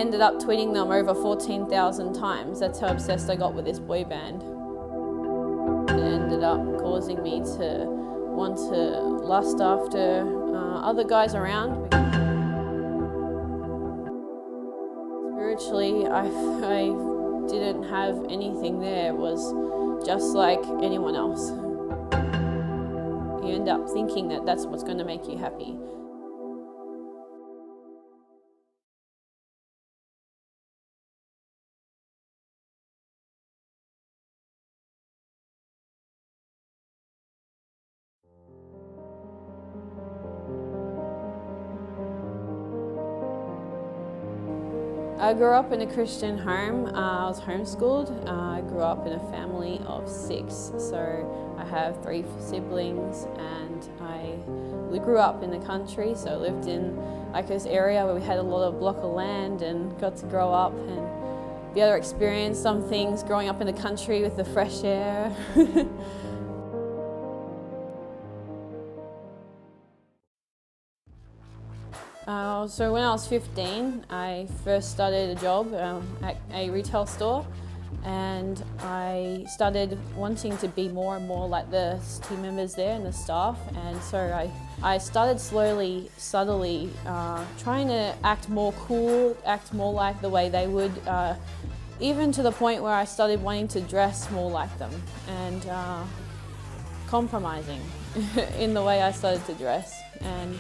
ended up tweeting them over 14,000 times. That's how obsessed I got with this boy band. It ended up causing me to want to lust after other guys around. Spiritually, I didn't have anything there. It was just like anyone else. You end up thinking that that's what's going to make you happy. I grew up in a Christian home. I was homeschooled. I grew up in a family of 6, so I have 3 siblings, and we grew up in the country, so I lived in like this area where we had a lot of block of land and got to grow up and be able to experience some things growing up in the country with the fresh air. So when I was 15, I first started a job at a retail store, and I started wanting to be more and more like the team members there and the staff, and so I started slowly, subtly trying to act more cool, act more like the way they would, even to the point where I started wanting to dress more like them, and compromising in the way I started to dress. And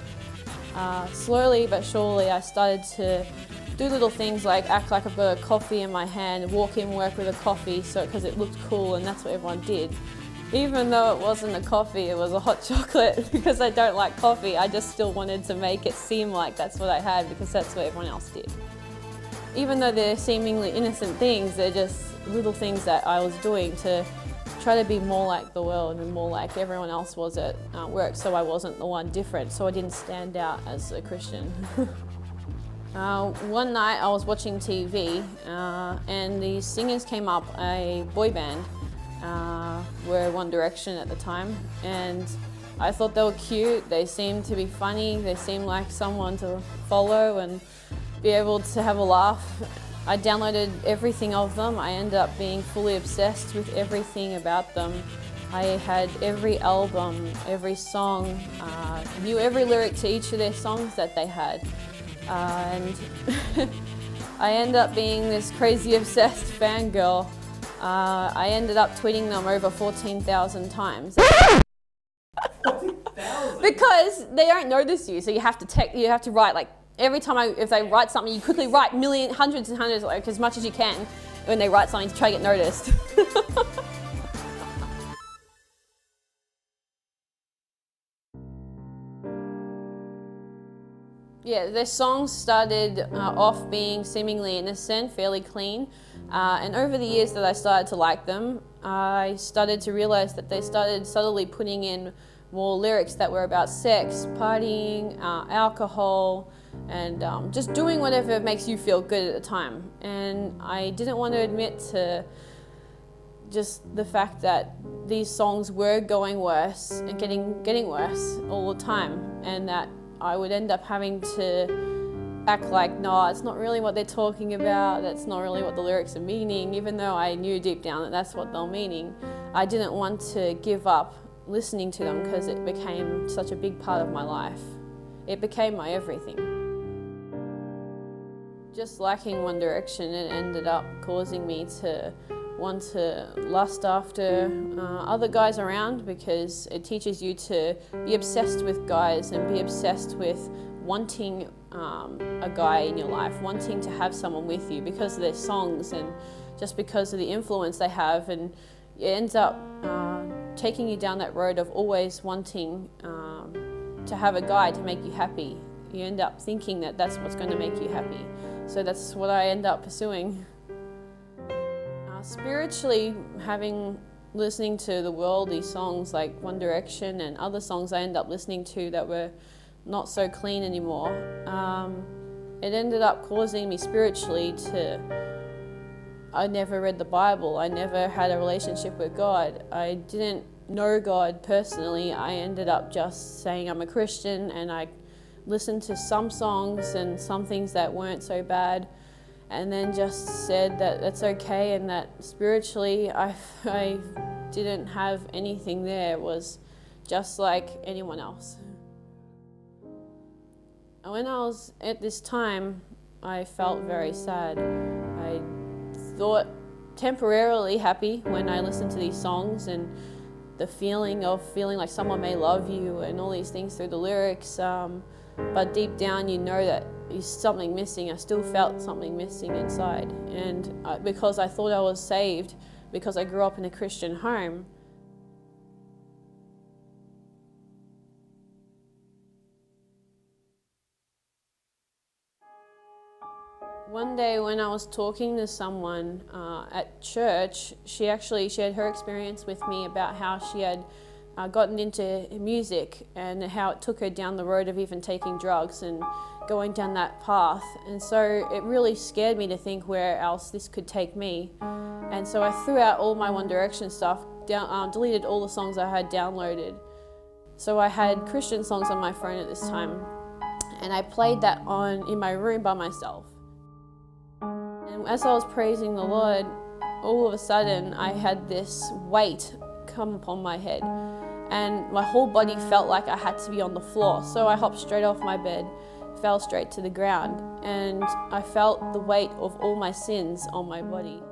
slowly but surely I started to do little things like act like I've got a coffee in my hand, walk in work with a coffee because it looked cool, and that's what everyone did. Even though it wasn't a coffee, it was a hot chocolate. Because I don't like coffee, I just still wanted to make it seem like that's what I had because that's what everyone else did. Even though they're seemingly innocent things, they're just little things that I was doing to try to be more like the world and more like everyone else was at work, so I wasn't the one different, so I didn't stand out as a Christian. One night I was watching TV and these singers came up, a boy band, were One Direction at the time, and I thought they were cute, they seemed to be funny, they seemed like someone to follow and be able to have a laugh. I downloaded everything of them. I ended up being fully obsessed with everything about them. I had every album, every song, knew every lyric to each of their songs that they had. And I ended up being this crazy obsessed fangirl. I ended up tweeting them over 14,000 times. 14,000? Because they don't notice you, so you have to write like, every time if they write something, you quickly write hundreds and hundreds, like as much as you can when they write something to try to get noticed. Yeah, their songs started off being seemingly innocent, fairly clean, and over the years that I started to like them, I started to realize that they started subtly putting in more lyrics that were about sex, partying, alcohol, and just doing whatever makes you feel good at the time. And I didn't want to admit to just the fact that these songs were going worse and getting worse all the time, and that I would end up having to act like, no, it's not really what they're talking about, that's not really what the lyrics are meaning, even though I knew deep down that that's what they're meaning. I didn't want to give up listening to them because it became such a big part of my life. It became my everything. Just liking One Direction, it ended up causing me to want to lust after other guys around, because it teaches you to be obsessed with guys and be obsessed with wanting a guy in your life, wanting to have someone with you because of their songs and just because of the influence they have, and it ends up taking you down that road of always wanting to have a guy to make you happy. You end up thinking that that's what's going to make you happy. So that's what I end up pursuing. Spiritually, listening to the worldly songs like One Direction and other songs I end up listening to that were not so clean anymore, it ended up causing me spiritually I never read the Bible, I never had a relationship with God, I didn't know God personally. I ended up just saying I'm a Christian, and I listened to some songs and some things that weren't so bad, and then just said that that's okay, and that spiritually I didn't have anything there. It was just like anyone else. When I was at this time, I felt very sad. I thought temporarily happy when I listened to these songs, and the feeling of feeling like someone may love you and all these things through the lyrics, but deep down you know that there's something missing. I still felt something missing inside, and because I thought I was saved, because I grew up in a Christian home, one day when I was talking to someone at church, she shared her experience with me about how she had gotten into music and how it took her down the road of even taking drugs and going down that path. And so it really scared me to think where else this could take me. And so I threw out all my One Direction stuff, deleted all the songs I had downloaded. So I had Christian songs on my phone at this time, and I played that on in my room by myself. And as I was praising the Lord, all of a sudden I had this weight come upon my head, and my whole body felt like I had to be on the floor. So I hopped straight off my bed, fell straight to the ground, and I felt the weight of all my sins on my body.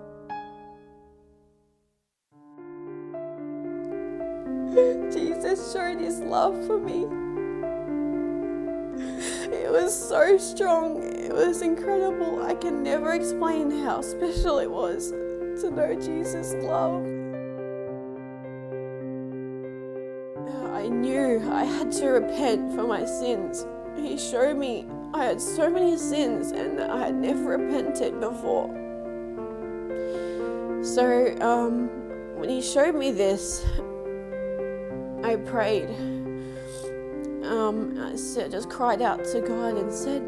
Jesus showed his love for me. It was so strong, it was incredible. I can never explain how special it was to know Jesus' love. I knew I had to repent for my sins. He showed me I had so many sins and I had never repented before. So when he showed me this, I prayed. I just cried out to God and said,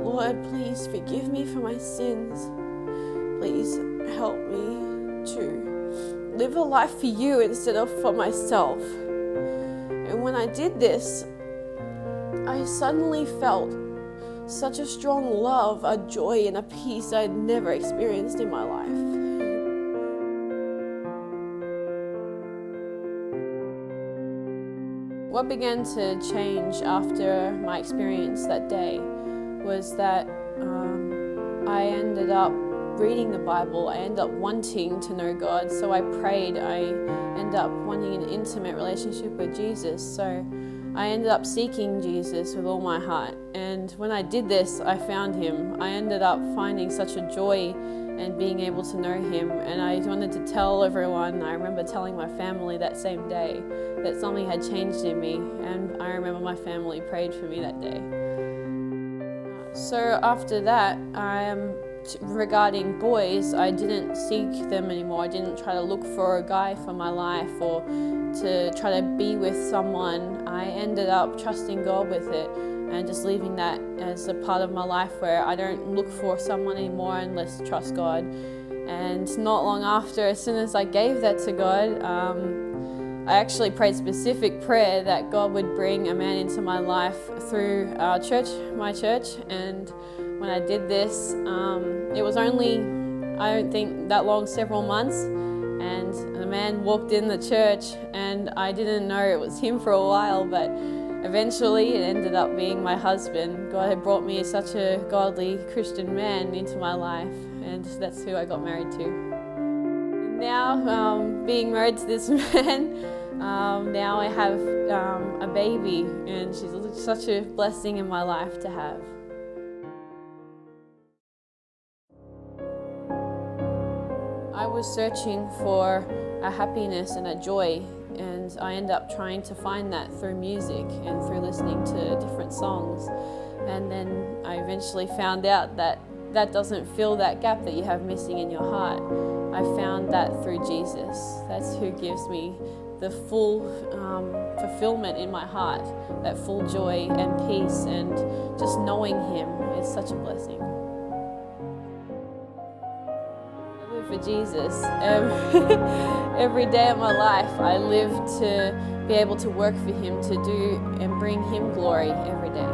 Lord, please forgive me for my sins. Please help me to live a life for you instead of for myself. And when I did this, I suddenly felt such a strong love, a joy and a peace I had never experienced in my life. What began to change after my experience that day was that I ended up reading the Bible. I ended up wanting to know God, so I prayed. I ended up wanting an intimate relationship with Jesus, so I ended up seeking Jesus with all my heart. And when I did this, I found him. I ended up finding such a joy and being able to know him, and I wanted to tell everyone. I remember telling my family that same day that something had changed in me, and I remember my family prayed for me that day. So after that, regarding boys, I didn't seek them anymore. I didn't try to look for a guy for my life or to try to be with someone. I ended up trusting God with it and just leaving that as a part of my life where I don't look for someone anymore and let's trust God. And not long after, as soon as I gave that to God, I actually prayed specific prayer that God would bring a man into my life through our church, my church. And when I did this, it was only, I don't think that long, several months, and a man walked in the church, and I didn't know it was him for a while, but eventually it ended up being my husband. God had brought me such a godly Christian man into my life, and that's who I got married to. Now, being married to this man, now I have a baby, and she's such a blessing in my life to have. I was searching for a happiness and a joy, and I ended up trying to find that through music and through listening to different songs. And then I eventually found out that that doesn't fill that gap that you have missing in your heart. I found that through Jesus. That's who gives me the full fulfillment in my heart, that full joy and peace, and just knowing him is such a blessing. For Jesus. Every day of my life I live to be able to work for him, to do and bring him glory every day.